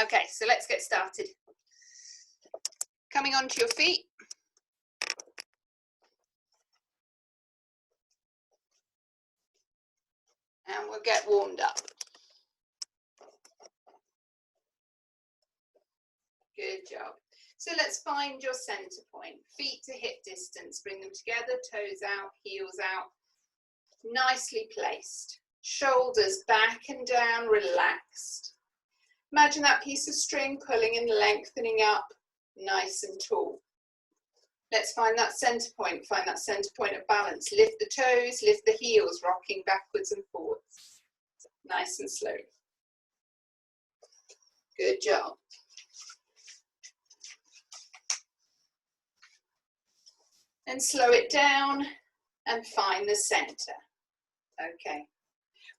Okay, so let's get started. Coming onto your feet. And we'll get warmed up. Good job. So let's find your center point. Feet to hip distance. Bring them together, toes out, heels out. Nicely placed. Shoulders back and down, relaxed. Imagine that piece of string pulling and lengthening up, nice and tall. Let's find that center point of balance. Lift the toes, lift the heels, rocking backwards and forwards. Nice and slow. Good job. And slow it down and find the center. Okay.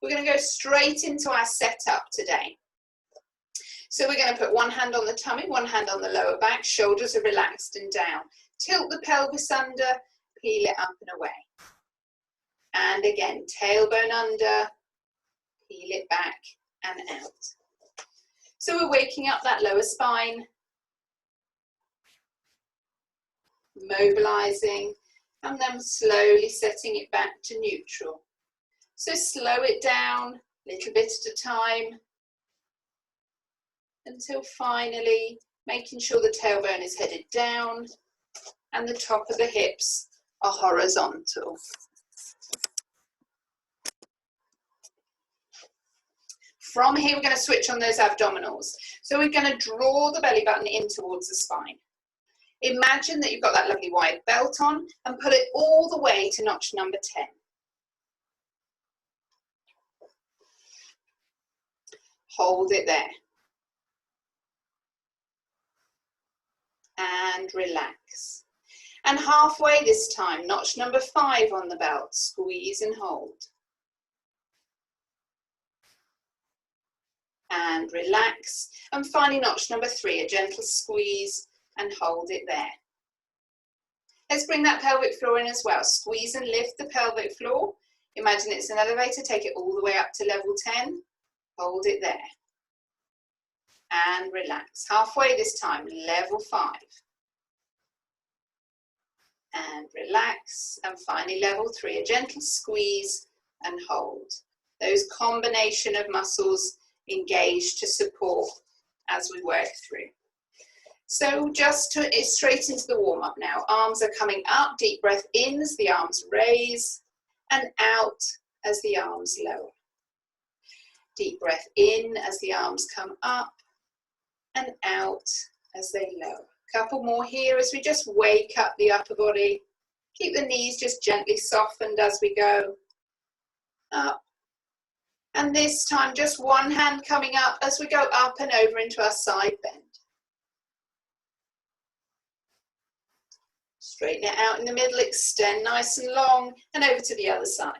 We're going to go straight into our setup today. So we're going to put one hand on the tummy, one hand on the lower back, shoulders are relaxed and down. Tilt the pelvis under, peel it up and away. And again, tailbone under, peel it back and out. So we're waking up that lower spine, mobilizing, and then slowly setting it back to neutral. So slow it down, a little bit at a time, until finally making sure the tailbone is headed down and the top of the hips are horizontal. From here, we're going to switch on those abdominals. So we're going to draw the belly button in towards the spine. Imagine that you've got that lovely wide belt on and pull it all the way to notch number 10. Hold it there. And relax. And halfway this time, notch number 5 on the belt. Squeeze and hold. And relax. And finally, notch number 3, a gentle squeeze and hold it there. Let's bring that pelvic floor in as well. Squeeze and lift the pelvic floor. Imagine it's an elevator. Take it all the way up to level 10. Hold it there. And relax. Halfway this time, level 5. And relax. And finally, level 3, a gentle squeeze and hold. Those combination of muscles engaged to support as we work through. So just straight into the warm-up now. Arms are coming up, deep breath in as the arms raise, and out as the arms lower. Deep breath in as the arms come up, and out as they lower. Couple more here as we just wake up the upper body. Keep the knees just gently softened as we go up. And this time, just one hand coming up as we go up and over into our side bend. Straighten it out in the middle, extend nice and long, and over to the other side.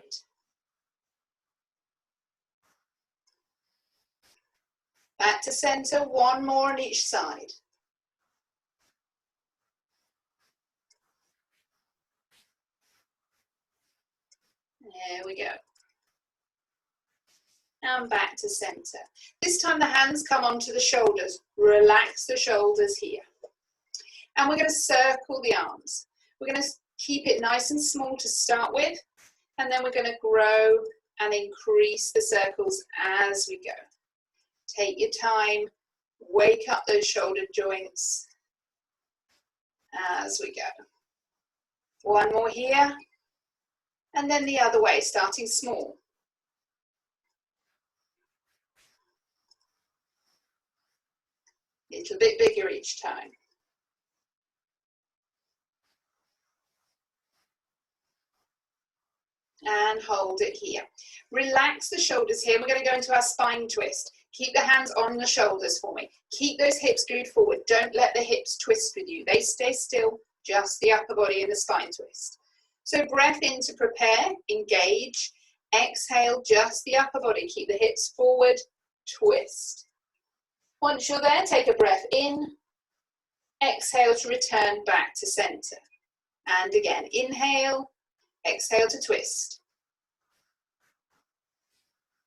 Back to center, one more on each side. There we go. And back to center. This time the hands come onto the shoulders. Relax the shoulders here. And we're going to circle the arms. We're going to keep it nice and small to start with, and then we're going to grow and increase the circles as we go. Take your time, wake up those shoulder joints as we go. One more here, and then the other way, starting small. Little bit bigger each time. And hold it here. Relax the shoulders here. We're going to go into our spine twist. Keep the hands on the shoulders for me. Keep those hips glued forward. Don't let the hips twist with you. They stay still, just the upper body and the spine twist. So breath in to prepare, engage. Exhale, just the upper body. Keep the hips forward, twist. Once you're there, take a breath in. Exhale to return back to center. And again, inhale. Exhale to twist.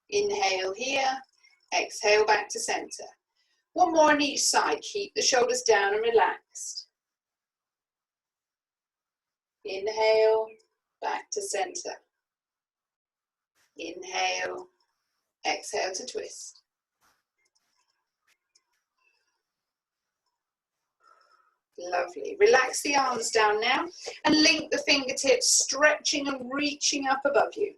Inhale here, exhale back to center. One more on each side. Keep the shoulders down and relaxed. Inhale, back to center. Inhale, exhale to twist. Lovely. Relax the arms down now and link the fingertips, stretching and reaching up above you.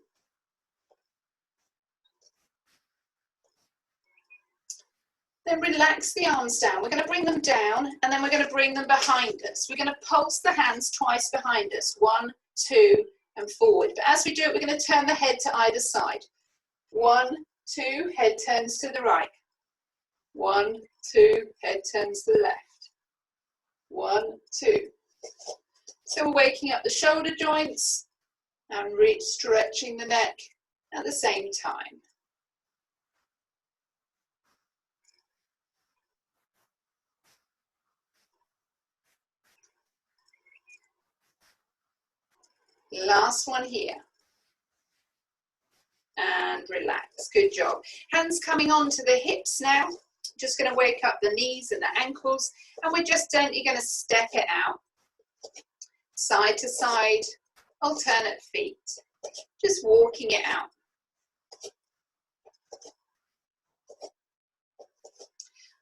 Then relax the arms down. We're going to bring them down and then we're going to bring them behind us. We're going to pulse the hands twice behind us. 1, 2, and forward. But as we do it, we're going to turn the head to either side. 1, 2, head turns to the right. 1, 2, head turns to the left. 1, 2. So we're waking up the shoulder joints and stretching the neck at the same time. Last one here. And relax. Good job. Hands coming onto the hips now. Just going to wake up the knees and the ankles. And we're just gently going to step it out. Side to side, alternate feet. Just walking it out.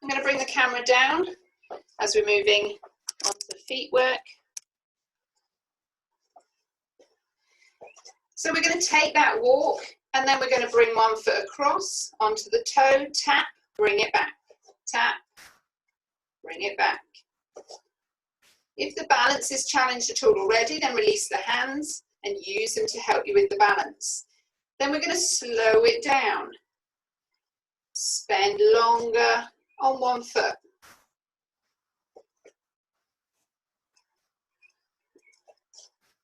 I'm going to bring the camera down as we're moving on to feet work. So we're going to take that walk and then we're going to bring one foot across onto the toe, tap, bring it back, tap, bring it back. If the balance is challenged at all already, then release the hands and use them to help you with the balance. Then we're going to slow it down. Spend longer on one foot.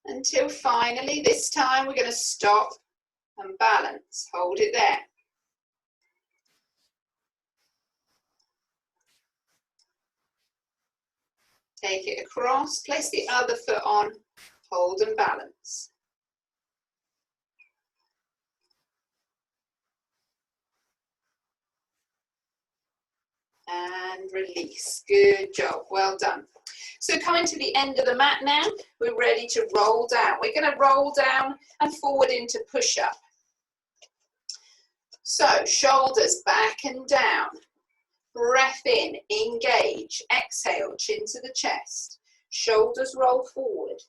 Until finally, this time we're going to stop and balance. Hold it there. Take it across, place the other foot on, hold and balance. And release. Good job. Well done. So coming to the end of the mat now, we're ready to roll down. We're going to roll down and forward into push-up. So shoulders back and down. Breath in, engage. Exhale, chin to the chest. Shoulders roll forward.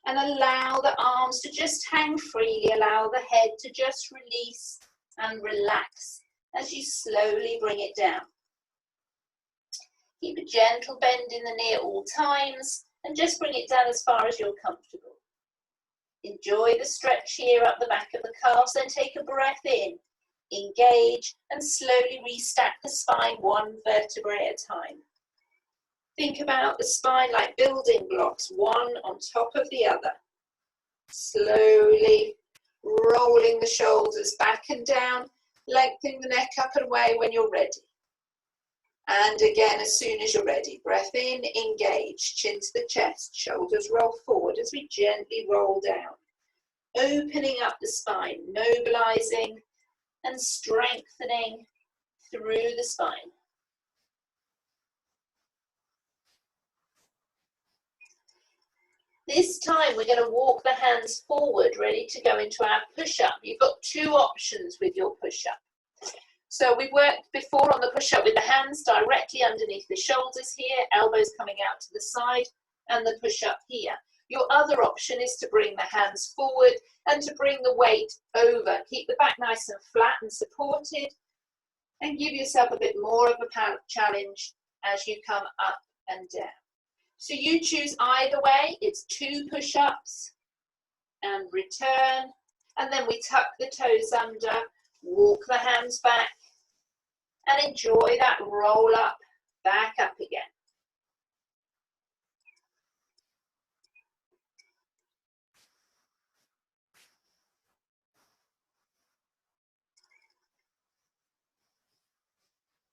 And allow the arms to just hang freely. Allow the head to just release and relax as you slowly bring it down. Keep a gentle bend in the knee at all times and just bring it down as far as you're comfortable. Enjoy the stretch here up the back of the calves, then take a breath in, engage and slowly restack the spine one vertebrae at a time. Think about the spine like building blocks, one on top of the other. Slowly rolling the shoulders back and down, lengthening the neck up and away when you're ready. And again, as soon as you're ready, breath in, engage, chin to the chest, shoulders roll forward as we gently roll down. Opening up the spine, mobilizing and strengthening through the spine. This time we're going to walk the hands forward, ready to go into our push-up. You've got two options with your push-up. So we worked before on the push-up with the hands directly underneath the shoulders here, elbows coming out to the side, and the push-up here. Your other option is to bring the hands forward and to bring the weight over. Keep the back nice and flat and supported, and give yourself a bit more of a challenge as you come up and down. So you choose either way. It's 2 push-ups and return, and then we tuck the toes under, walk the hands back, and enjoy that roll up, back up again.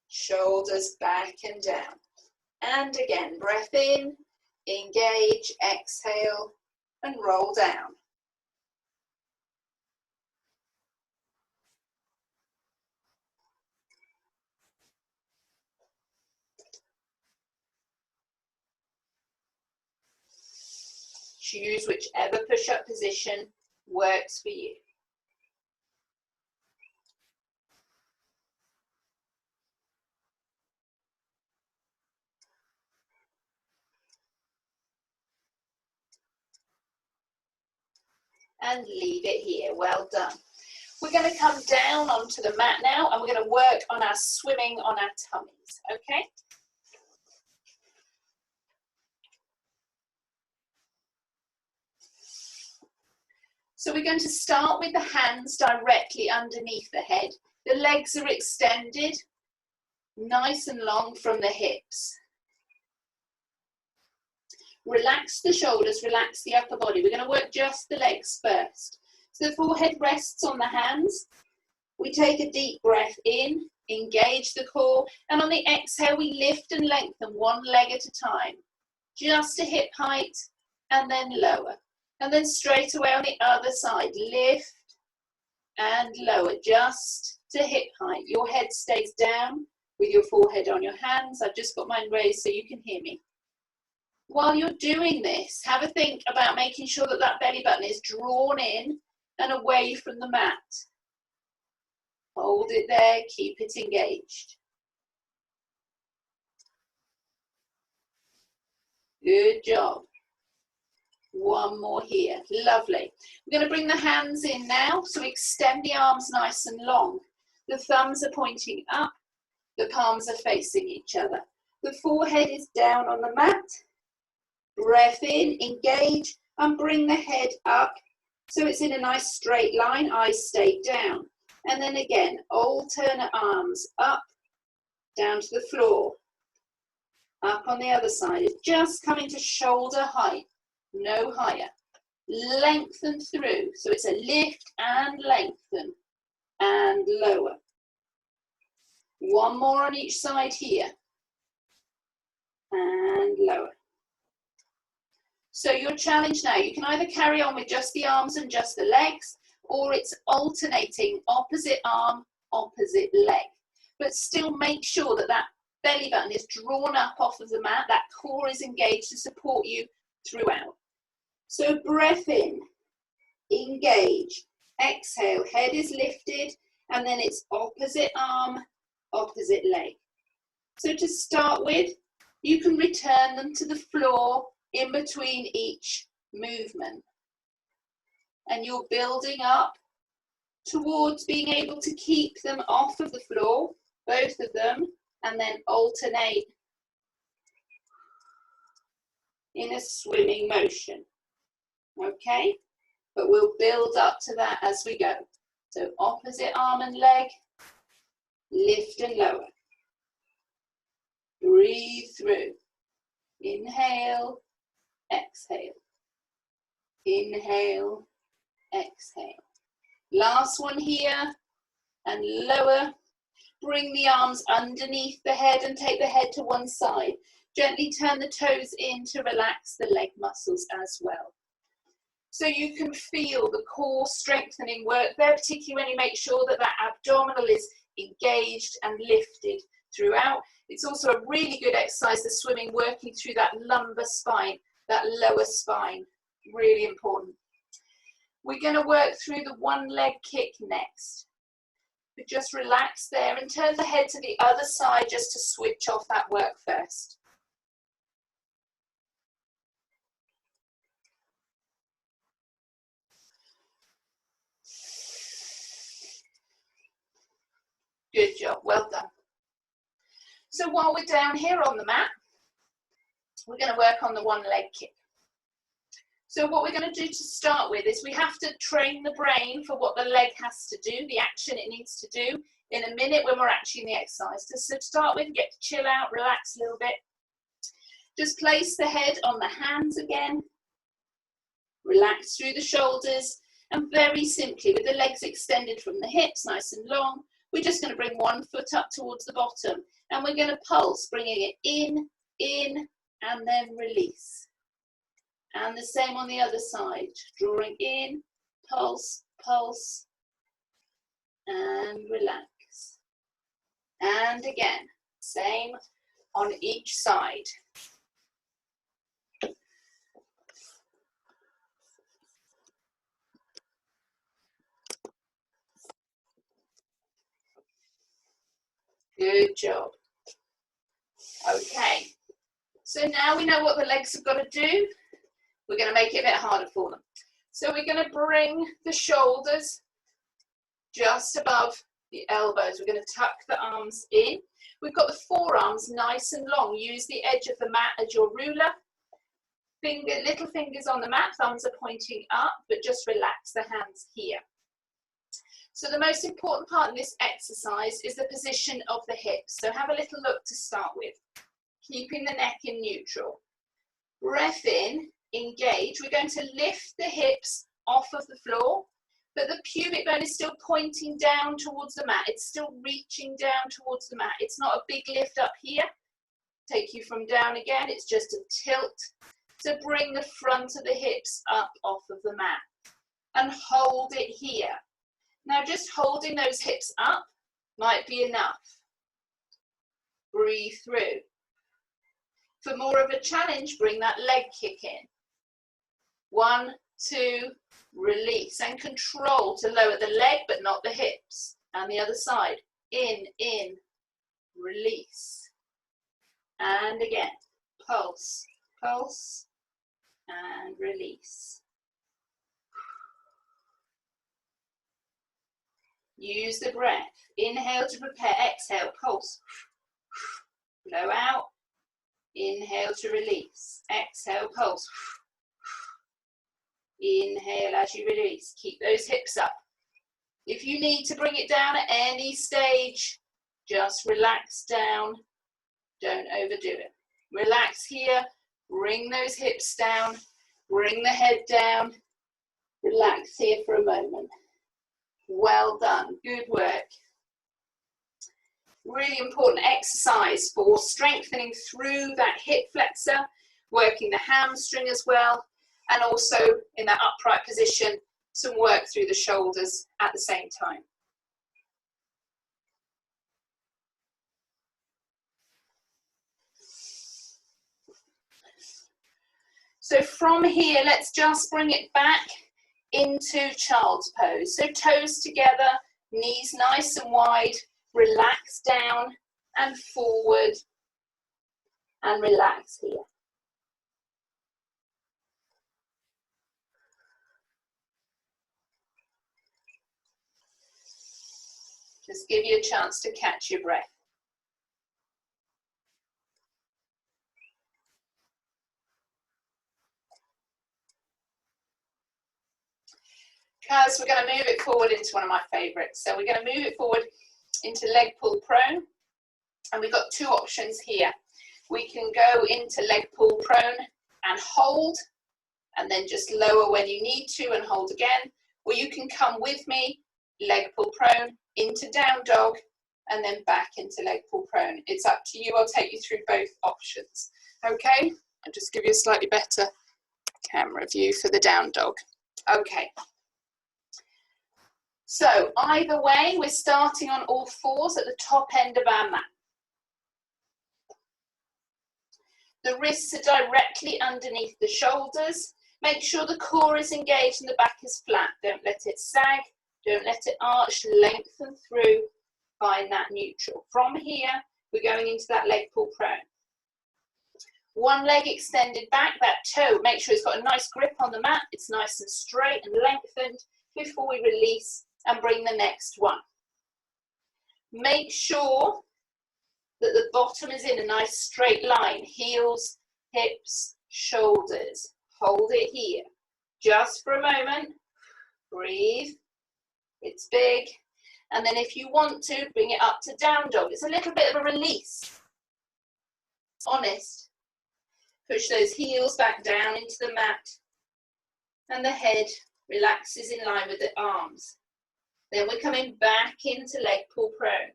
Shoulders back and down. And again, breath in, engage, exhale, and roll down. Choose whichever push-up position works for you. And leave it here. Well done. We're going to come down onto the mat now, and we're going to work on our swimming on our tummies, okay? So we're going to start with the hands directly underneath the head. The legs are extended, nice and long from the hips. Relax the shoulders, relax the upper body. We're going to work just the legs first. So the forehead rests on the hands. We take a deep breath in, engage the core, and on the exhale we lift and lengthen one leg at a time. Just to hip height, and then lower. And then straight away on the other side, lift and lower, just to hip height. Your head stays down with your forehead on your hands. I've just got mine raised so you can hear me. While you're doing this, have a think about making sure that that belly button is drawn in and away from the mat. Hold it there, keep it engaged. Good job. One more here. Lovely. We're going to bring the hands in now, so extend the arms nice and long. The thumbs are pointing up, the palms are facing each other. The forehead is down on the mat. Breath in, engage, and bring the head up so it's in a nice straight line. Eyes stay down. And then again, alternate arms up, down to the floor. Up on the other side. It's just coming to shoulder height, no higher. Lengthen through. So it's a lift and lengthen and lower. One more on each side here. And lower. So your challenge now, you can either carry on with just the arms and just the legs, or it's alternating opposite arm, opposite leg. But still make sure that that belly button is drawn up off of the mat, that core is engaged to support you throughout. So breath in, engage, exhale, head is lifted, and then it's opposite arm, opposite leg. So to start with, you can return them to the floor in between each movement. And you're building up towards being able to keep them off of the floor, both of them, and then alternate in a swimming motion. Okay? But we'll build up to that as we go. So opposite arm and leg, lift and lower. Breathe through. Inhale, exhale. Inhale, exhale. Last one here, and lower. Bring the arms underneath the head and take the head to one side. Gently turn the toes in to relax the leg muscles as well. So you can feel the core strengthening work there, particularly when you make sure that that abdominal is engaged and lifted throughout. It's also a really good exercise, the swimming, working through that lumbar spine, that lower spine. Really important. We're going to work through the one leg kick next. But just relax there and turn the head to the other side just to switch off that work first. Good job, well done. So while we're down here on the mat, we're going to work on the one leg kick. So what we're going to do to start with is we have to train the brain for what the leg has to do, the action it needs to do in a minute when we're actually in the exercise. So to start with, get to chill out, relax a little bit. Just place the head on the hands again. Relax through the shoulders. And very simply, with the legs extended from the hips, nice and long, we're just going to bring one foot up towards the bottom. And we're going to pulse, bringing it in, and then release. And the same on the other side, drawing in, pulse, pulse, and relax. And again, same on each side. Good job. Okay, so now we know what the legs have got to do. We're going to make it a bit harder for them. So we're going to bring the shoulders just above the elbows. We're going to tuck the arms in. We've got the forearms nice and long. Use the edge of the mat as your ruler. Little fingers on the mat, thumbs are pointing up, but just relax the hands here. So the most important part in this exercise is the position of the hips. So have a little look to start with. Keeping the neck in neutral. Breath in, engage. We're going to lift the hips off of the floor, but the pubic bone is still pointing down towards the mat. It's still reaching down towards the mat. It's not a big lift up here. Take you from down again. It's just a tilt to bring the front of the hips up off of the mat. And hold it here. Now just holding those hips up might be enough. Breathe through. For more of a challenge, bring that leg kick in. 1, 2, release. And control to lower the leg but not the hips. And the other side. In, release. And again. Pulse, pulse, and release. Use the breath. Inhale to prepare, exhale, pulse. Blow out. Inhale to release. Exhale, pulse. Inhale as you release. Keep those hips up. If you need to bring it down at any stage, just relax down. Don't overdo it. Relax here. Bring those hips down. Bring the head down. Relax here for a moment. Well done. Good work. Really important exercise for strengthening through that hip flexor, working the hamstring as well, and also in that upright position, some work through the shoulders at the same time. So from here, let's just bring it back into child's pose. So toes together, knees nice and wide, relax down and forward and relax here. Just give you a chance to catch your breath. Because we're going to move it forward into one of my favourites. So we're going to move it forward into leg pull prone. And we've got two options here. We can go into leg pull prone and hold, and then just lower when you need to and hold again. Or you can come with me, leg pull prone, into down dog, and then back into leg pull prone. It's up to you. I'll take you through both options. Okay? I'll just give you a slightly better camera view for the down dog. Okay. So either way, we're starting on all fours at the top end of our mat. The wrists are directly underneath the shoulders. Make sure the core is engaged and the back is flat. Don't let it sag. Don't let it arch. Lengthen through. Find that neutral. From here, we're going into that leg pull prone. One leg extended back, that toe. Make sure it's got a nice grip on the mat. It's nice and straight and lengthened before we release and bring the next one. Make sure that the bottom is in a nice straight line. Heels, hips, shoulders. Hold it here. Just for a moment. Breathe. It's big. And then if you want to, bring it up to down dog. It's a little bit of a release. Honest. Push those heels back down into the mat. And the head relaxes in line with the arms. Then we're coming back into leg pull prone.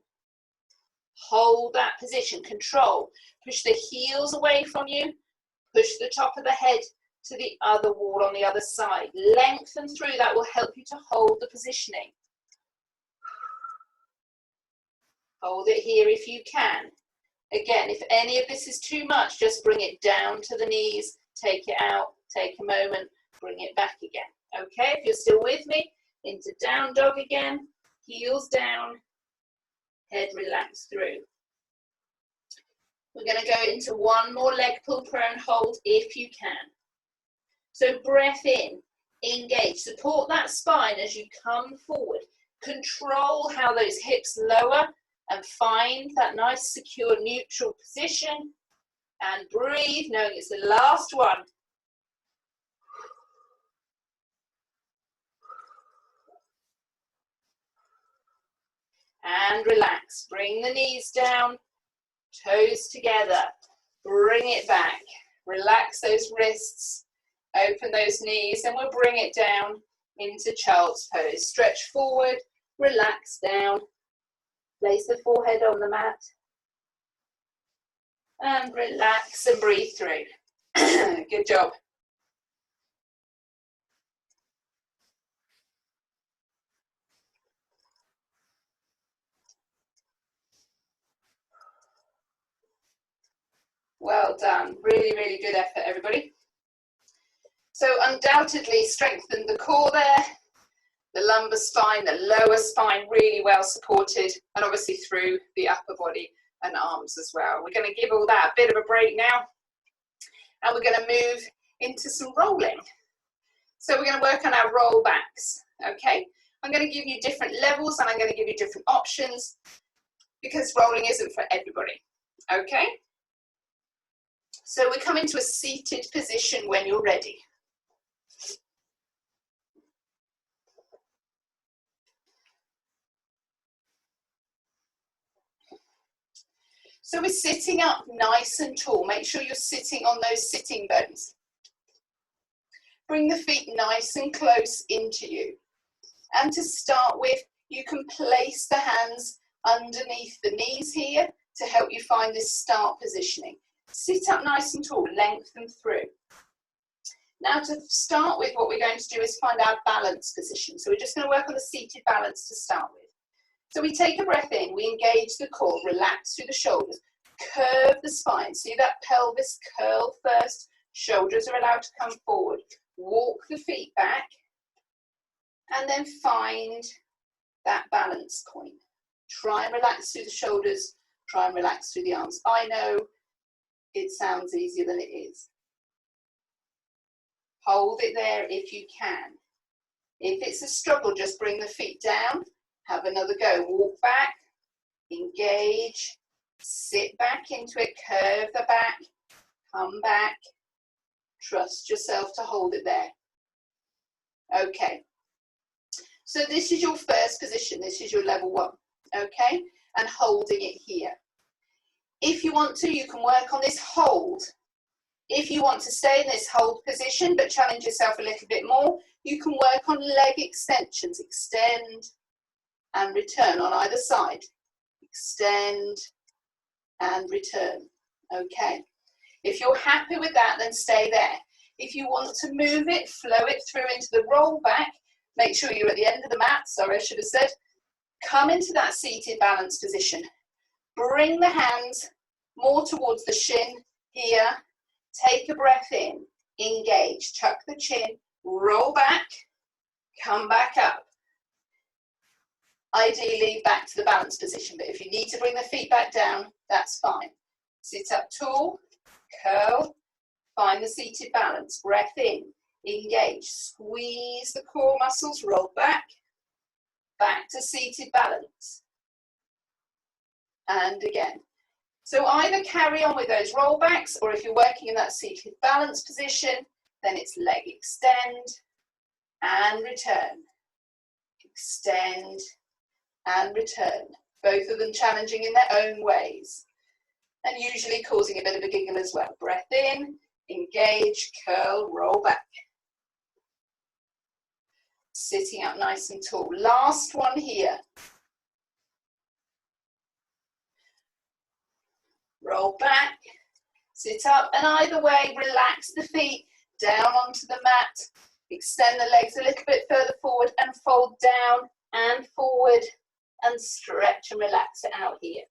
Hold that position, control. Push the heels away from you. Push the top of the head to the other wall on the other side. Lengthen through, that will help you to hold the positioning. Hold it here if you can. Again, if any of this is too much, just bring it down to the knees, take it out, take a moment, bring it back again. Okay, if you're still with me, into down dog again, heels down, head relaxed through. We're going to go into one more leg pull prone hold if you can. So breath in, engage, support that spine as you come forward. Control how those hips lower and find that nice, secure, neutral position. And breathe, knowing it's the last one. And relax. Bring the knees down, toes together. Bring it back. Relax those wrists. Open those knees, and we'll bring it down into child's pose. Stretch forward, relax down. Place the forehead on the mat. And relax and breathe through. Good job. Well done. Really, really good effort, everybody. So undoubtedly strengthened the core there, the lumbar spine, the lower spine really well supported, and obviously through the upper body and arms as well. We're going to give all that a bit of a break now, and we're going to move into some rolling. So we're going to work on our roll backs, okay? I'm going to give you different levels, and I'm going to give you different options, because rolling isn't for everybody, okay? So we come into a seated position when you're ready. So we're sitting up nice and tall. Make sure you're sitting on those sitting bones. Bring the feet nice and close into you. And to start with, you can place the hands underneath the knees here to help you find this start positioning. Sit up nice and tall, lengthen through. Now to start with, what we're going to do is find our balance position. So we're just going to work on the seated balance to start with. So we take a breath in, we engage the core, relax through the shoulders, curve the spine. See that pelvis curl first, shoulders are allowed to come forward. Walk the feet back, and then find that balance point. Try and relax through the shoulders, try and relax through the arms. I know it sounds easier than it is. Hold it there if you can. If it's a struggle, just bring the feet down. Have another go. Walk back, engage, sit back into it, curve the back, come back. Trust yourself to hold it there. Okay. So this is your first position. This is your level 1. Okay? And holding it here. If you want to, you can work on this hold. If you want to stay in this hold position but challenge yourself a little bit more, you can work on leg extensions. Extend and return on either side. Extend and return. Okay. If you're happy with that, then stay there. If you want to move it, flow it through into the roll back. Make sure you're at the end of the mat. Sorry, I should have said. Come into that seated balance position. Bring the hands more towards the shin here. Take a breath in. Engage. Tuck the chin. Roll back. Come back up. Ideally back to the balance position, but if you need to bring the feet back down, that's fine. Sit up tall, curl, find the seated balance, breath in, engage, squeeze the core muscles, roll back, back to seated balance. And again. So either carry on with those rollbacks, or if you're working in that seated balance position, then it's leg extend and return. Extend and return, both of them challenging in their own ways, and usually causing a bit of a giggle as well. Breath in, engage, curl, roll back. Sitting up nice and tall. Last one here. Roll back, sit up, and either way, relax the feet down onto the mat, extend the legs a little bit further forward, and fold down and forward, and stretch and relax it out here.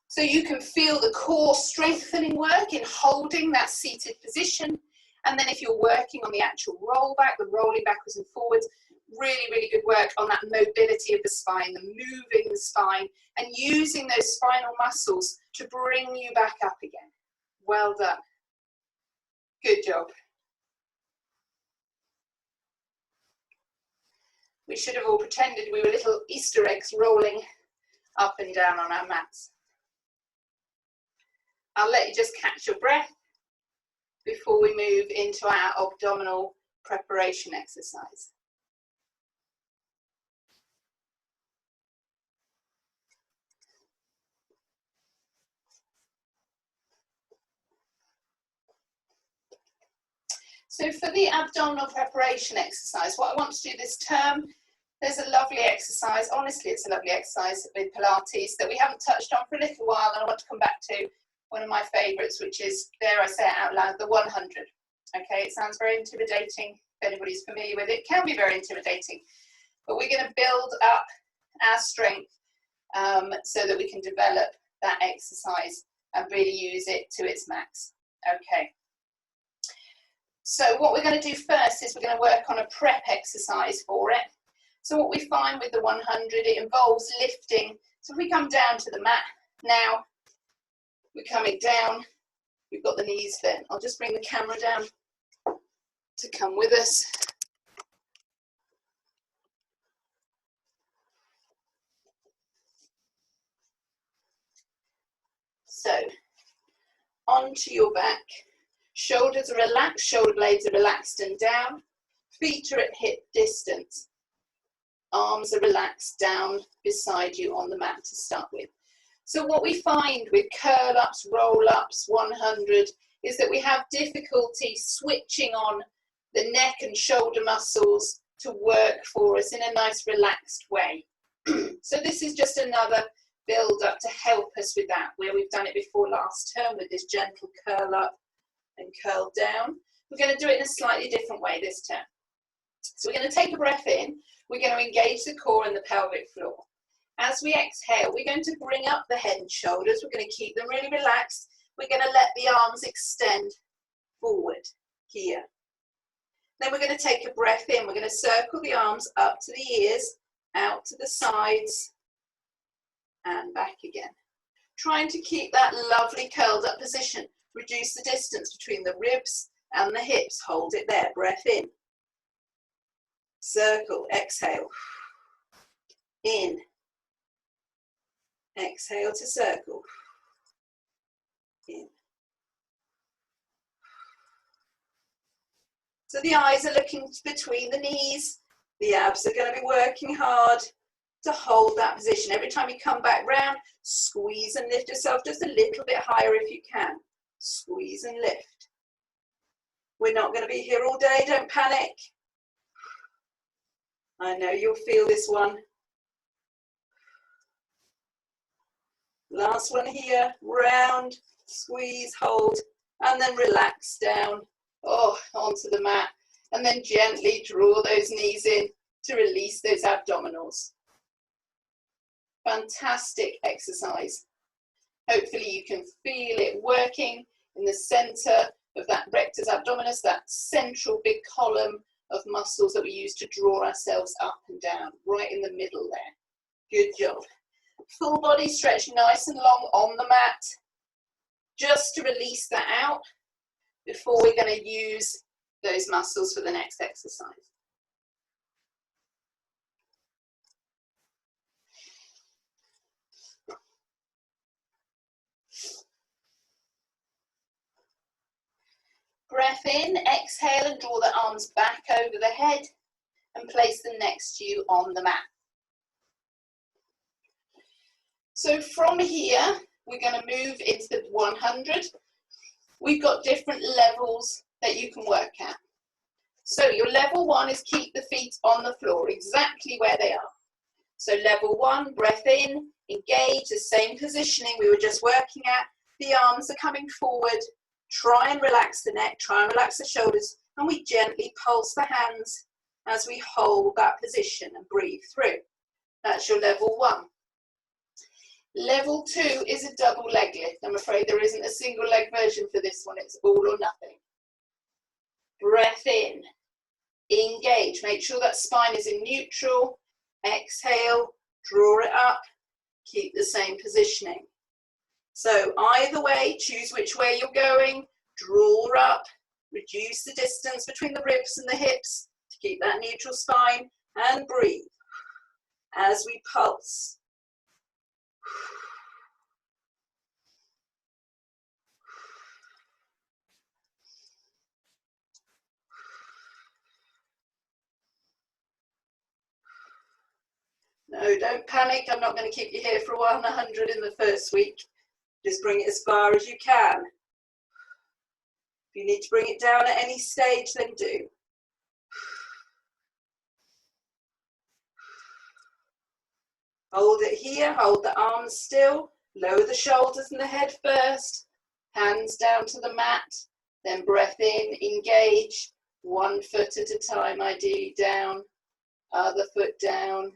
So you can feel the core strengthening work in holding that seated position. And then if you're working on the actual roll back, the rolling backwards and forwards, Really, really good work on that mobility of the spine, the moving the spine, and using those spinal muscles to bring you back up again. Well done. Good job. We should have all pretended we were little Easter eggs rolling up and down on our mats. I'll let you just catch your breath before we move into our abdominal preparation exercise. So for the abdominal preparation exercise, what I want to do this term, there's a lovely exercise, honestly it's a lovely exercise with Pilates that we haven't touched on for a little while, and I want to come back to one of my favourites, which is, dare I say it out loud, the 100. Okay, it sounds very intimidating. If anybody's familiar with it, it can be very intimidating. But we're going to build up our strength so that we can develop that exercise and really use it to its max. Okay. So what we're going to do first is we're going to work on a prep exercise for it. So what we find with the 100, it involves lifting. So if we come down to the mat now, we're coming down, we've got the knees bent. I'll just bring the camera down to come with us. So, onto your back. Shoulders are relaxed, shoulder blades are relaxed and down. Feet are at hip distance. Arms are relaxed down beside you on the mat to start with. So what we find with curl-ups, roll-ups, 100, is that we have difficulty switching on the neck and shoulder muscles to work for us in a nice relaxed way. So this is just another build up to help us with that, where we've done it before last term with this gentle curl up and curl down. We're going to do it in a slightly different way this term. So we're going to take a breath in, we're going to engage the core and the pelvic floor. As we exhale, we're going to bring up the head and shoulders, we're going to keep them really relaxed, we're going to let the arms extend forward here. Then we're going to take a breath in, we're going to circle the arms up to the ears, out to the sides, and back again. Trying to keep that lovely curled up position. Reduce the distance between the ribs and the hips. Hold it there. Breath in. Circle. Exhale. In. Exhale to circle. In. So the eyes are looking between the knees. The abs are going to be working hard to hold that position. Every time you come back round, squeeze and lift yourself just a little bit higher if you can. Squeeze and lift. We're not going to be here all day, don't panic. I know you'll feel this one. Last one here, round, squeeze, hold, and then relax down, onto the mat, and then gently draw those knees in to release those abdominals. Fantastic exercise. Hopefully you can feel it working in the center of that rectus abdominis, that central big column of muscles that we use to draw ourselves up and down, right in the middle there. Good job. Full body stretch nice and long on the mat, just to release that out before we're going to use those muscles for the next exercise. Breath in, exhale and draw the arms back over the head and place them next to you on the mat. So from here, we're going to move into the 100. We've got different levels that you can work at. So your level 1 is keep the feet on the floor, exactly where they are. So level 1, breath in, engage, the same positioning we were just working at. The arms are coming forward. Try and relax the neck, try and relax the shoulders, and we gently pulse the hands as we hold that position and breathe through. That's your level 1. Level 2 is a double leg lift. I'm afraid there isn't a single leg version for this one, it's all or nothing. Breath in, engage. Make sure that spine is in neutral. Exhale, draw it up. Keep the same positioning. So either way, choose which way you're going. Draw up. Reduce the distance between the ribs and the hips to keep that neutral spine, and breathe as we pulse. No, don't panic. I'm not going to keep you here for 100 in the first week. Just bring it as far as you can. If you need to bring it down at any stage, then do. Hold it here, hold the arms still, lower the shoulders and the head first, hands down to the mat, then breath in, engage, 1 foot at a time, ideally down, other foot down,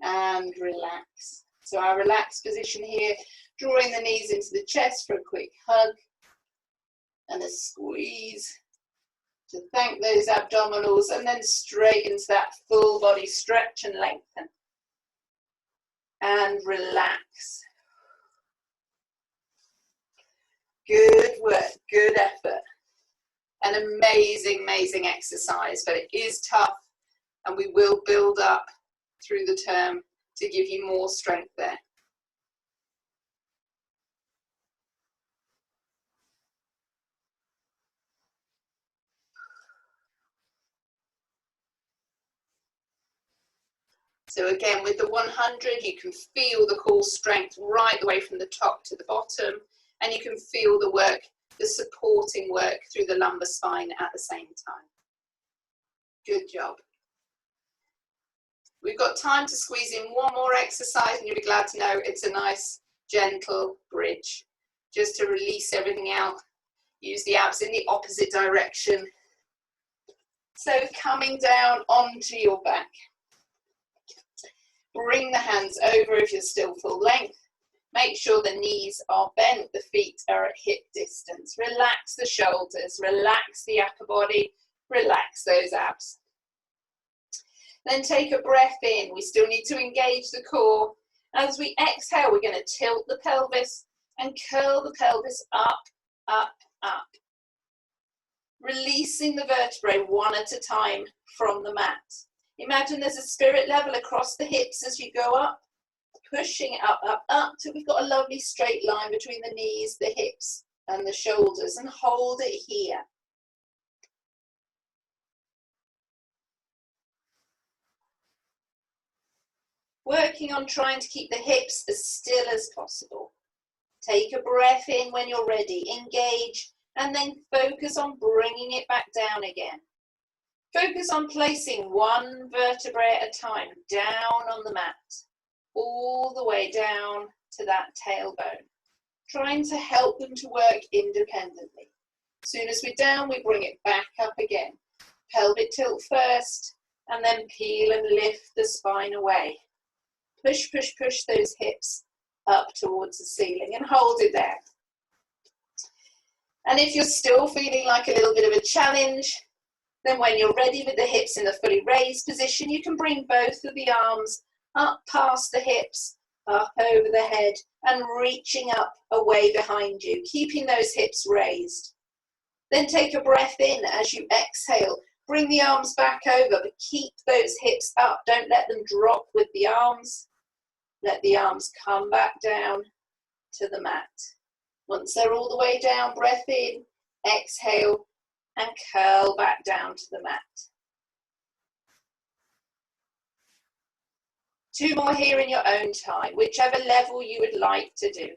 and relax. So our relaxed position here, drawing the knees into the chest for a quick hug, and a squeeze to thank those abdominals, and then straight into that full body stretch and lengthen. And relax. Good work, good effort. An amazing, amazing exercise, but it is tough, and we will build up through the term to give you more strength there. So again, with the 100, you can feel the core strength right the way from the top to the bottom, and you can feel the work, the supporting work through the lumbar spine at the same time. Good job. We've got time to squeeze in one more exercise, and you'll be glad to know it's a nice, gentle bridge. Just to release everything out, use the abs in the opposite direction. So coming down onto your back. Bring the hands over if you're still full length. Make sure the knees are bent, the feet are at hip distance. Relax the shoulders, relax the upper body, relax those abs. Then take a breath in. We still need to engage the core. As we exhale, we're going to tilt the pelvis and curl the pelvis up, up, up. Releasing the vertebrae one at a time from the mat. Imagine there's a spirit level across the hips as you go up, pushing it up, up, up, till we've got a lovely straight line between the knees, the hips, and the shoulders, and hold it here. Working on trying to keep the hips as still as possible. Take a breath in when you're ready, engage, and then focus on bringing it back down again. Focus on placing one vertebrae at a time down on the mat, all the way down to that tailbone, trying to help them to work independently. As soon as we're down, we bring it back up again. Pelvic tilt first, and then peel and lift the spine away. Push, push, push those hips up towards the ceiling and hold it there. And if you're still feeling like a little bit of a challenge, then when you're ready with the hips in a fully raised position, you can bring both of the arms up past the hips, up over the head, and reaching up away behind you, keeping those hips raised. Then take a breath in as you exhale. Bring the arms back over, but keep those hips up. Don't let them drop with the arms. Let the arms come back down to the mat. Once they're all the way down, breath in, exhale, and curl back down to the mat. 2 more here in your own time, whichever level you would like to do.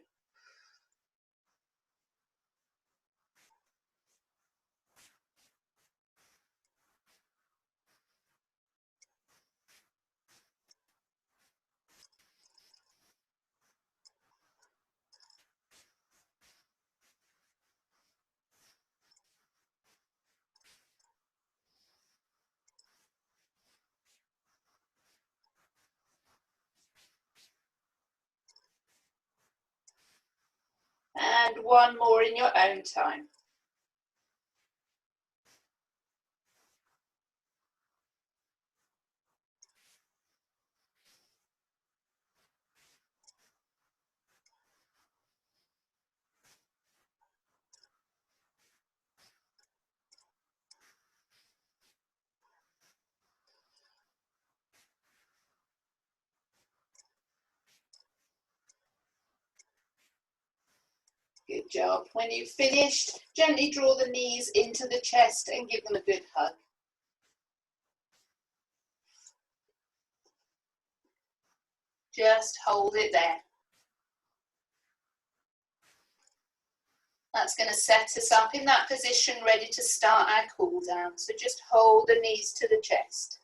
And 1 more in your own time. Good job. When you've finished, gently draw the knees into the chest and give them a good hug. Just hold it there. That's going to set us up in that position, ready to start our cool down. So just hold the knees to the chest.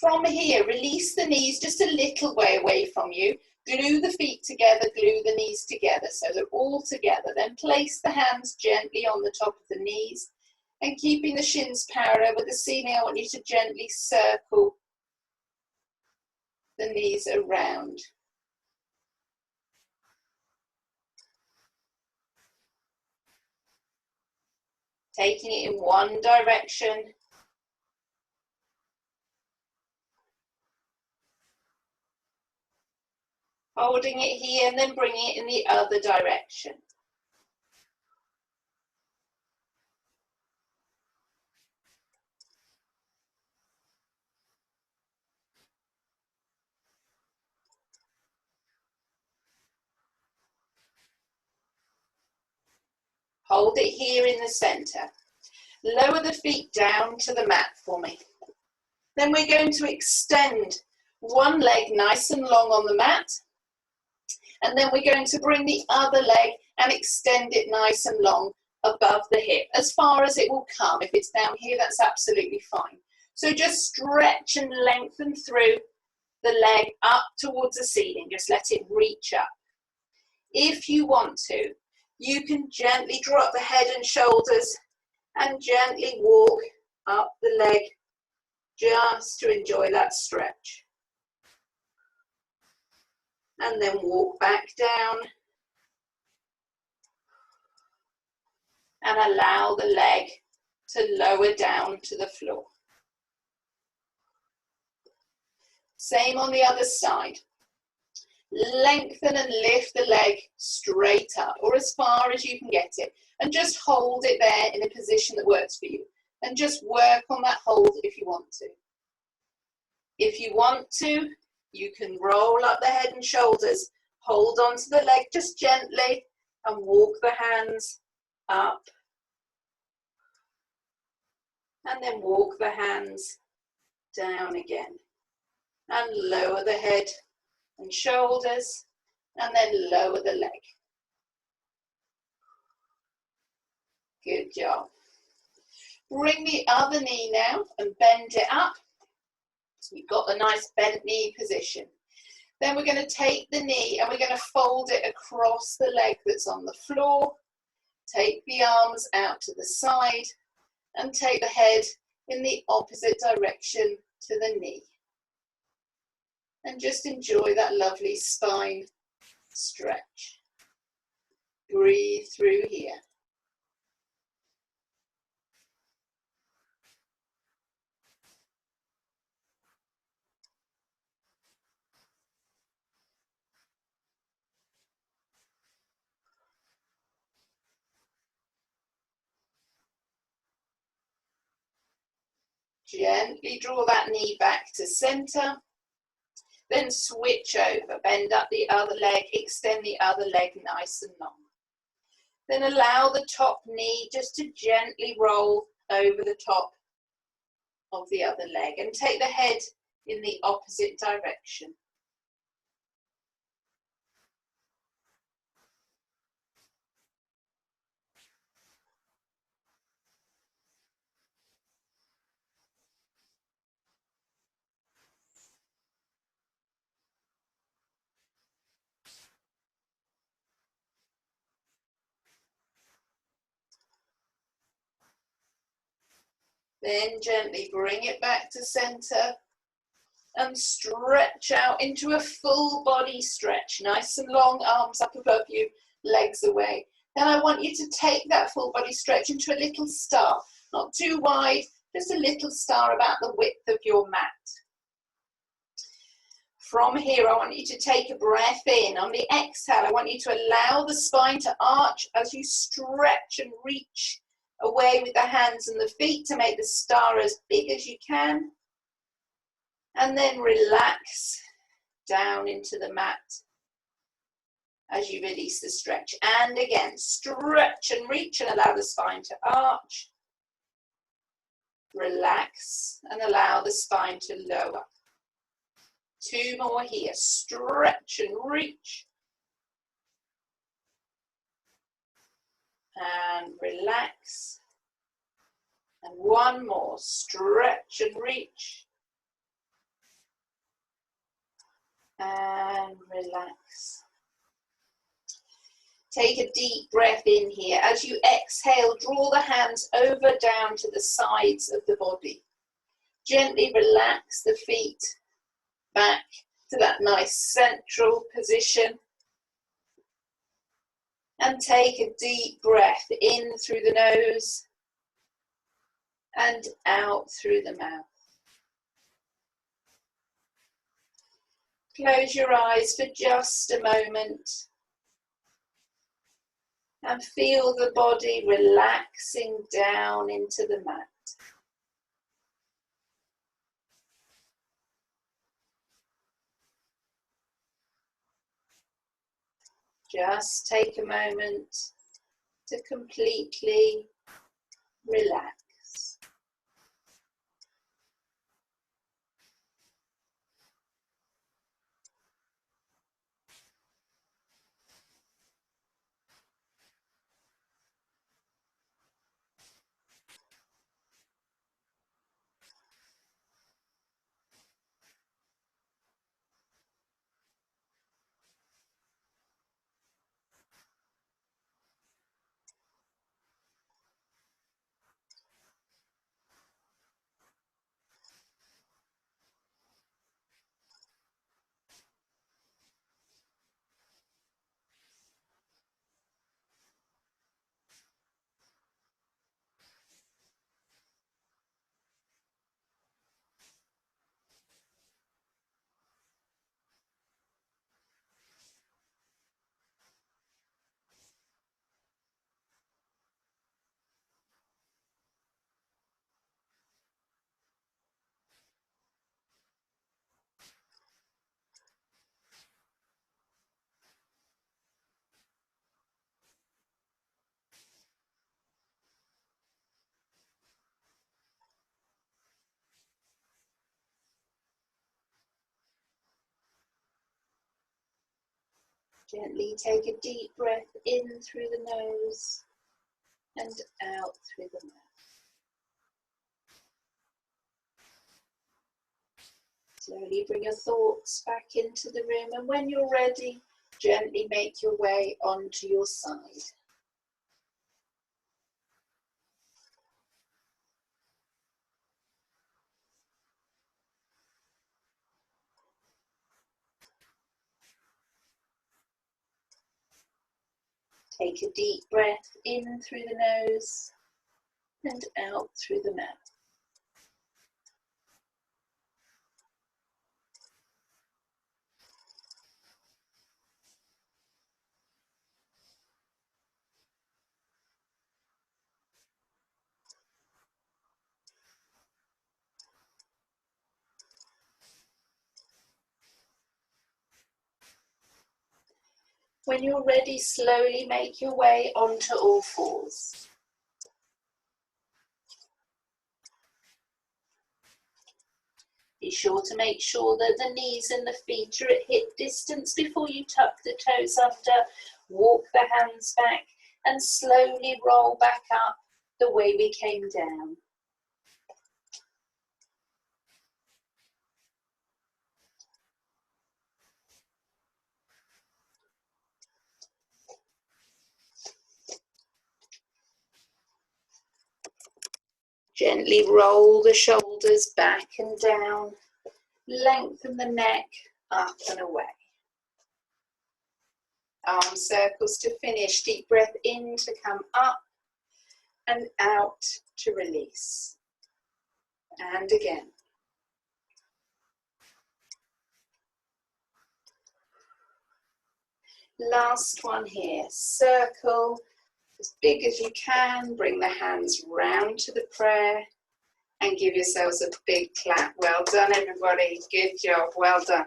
From here, release the knees just a little way away from you. Glue the feet together, glue the knees together so they're all together. Then place the hands gently on the top of the knees and keeping the shins parallel with the ceiling, I want you to gently circle the knees around. Taking it in one direction. Holding it here and then bringing it in the other direction. Hold it here in the center. Lower the feet down to the mat for me. Then we're going to extend one leg nice and long on the mat. And then we're going to bring the other leg and extend it nice and long above the hip, as far as it will come. If it's down here, that's absolutely fine. So just stretch and lengthen through the leg up towards the ceiling. Just let it reach up. If you want to, you can gently drop the head and shoulders and gently walk up the leg just to enjoy that stretch. And then walk back down and allow the leg to lower down to the floor. Same on the other side. Lengthen and lift the leg straight up or as far as you can get it. And just hold it there in a position that works for you. And just work on that hold if you want to. If you want to, you can roll up the head and shoulders, hold onto the leg just gently and walk the hands up. And then walk the hands down again. And lower the head and shoulders and then lower the leg. Good job. Bring the other knee now and bend it up. So we've got the nice bent knee position. Then we're going to take the knee and we're going to fold it across the leg that's on the floor. Take the arms out to the side and take the head in the opposite direction to the knee. And just enjoy that lovely spine stretch. Breathe through here. Gently draw that knee back to center. Then switch over, bend up the other leg, extend the other leg nice and long. Then allow the top knee just to gently roll over the top of the other leg and take the head in the opposite direction. Then gently bring it back to center and stretch out into a full body stretch. Nice and long, arms up above you, legs away. Then I want you to take that full body stretch into a little star. Not too wide, just a little star about the width of your mat. From here, I want you to take a breath in. On the exhale, I want you to allow the spine to arch as you stretch and reach away with the hands and the feet to make the star as big as you can. And then relax down into the mat as you release the stretch. And again, stretch and reach and allow the spine to arch. Relax and allow the spine to lower. 2 more here. Stretch and reach. And relax. And 1 more. Stretch and reach. And relax. Take a deep breath in here. As you exhale, draw the hands over down to the sides of the body. Gently relax the feet back to that nice central position. And take a deep breath in through the nose and out through the mouth. Close your eyes for just a moment. And feel the body relaxing down into the mat. Just take a moment to completely relax. Gently take a deep breath in through the nose and out through the mouth. Slowly bring your thoughts back into the room, and when you're ready, gently make your way onto your side. Take a deep breath in through the nose and out through the mouth. When you're ready, slowly make your way onto all fours. Be sure to make sure that the knees and the feet are at hip distance before you tuck the toes under. Walk the hands back and slowly roll back up the way we came down. Gently roll the shoulders back and down. Lengthen the neck up and away. Arm circles to finish. Deep breath in to come up and out to release. And again. Last one here. Circle as big as you can. Bring the hands round to the prayer and give yourselves a big clap. Well done, everybody. Good job. Well done.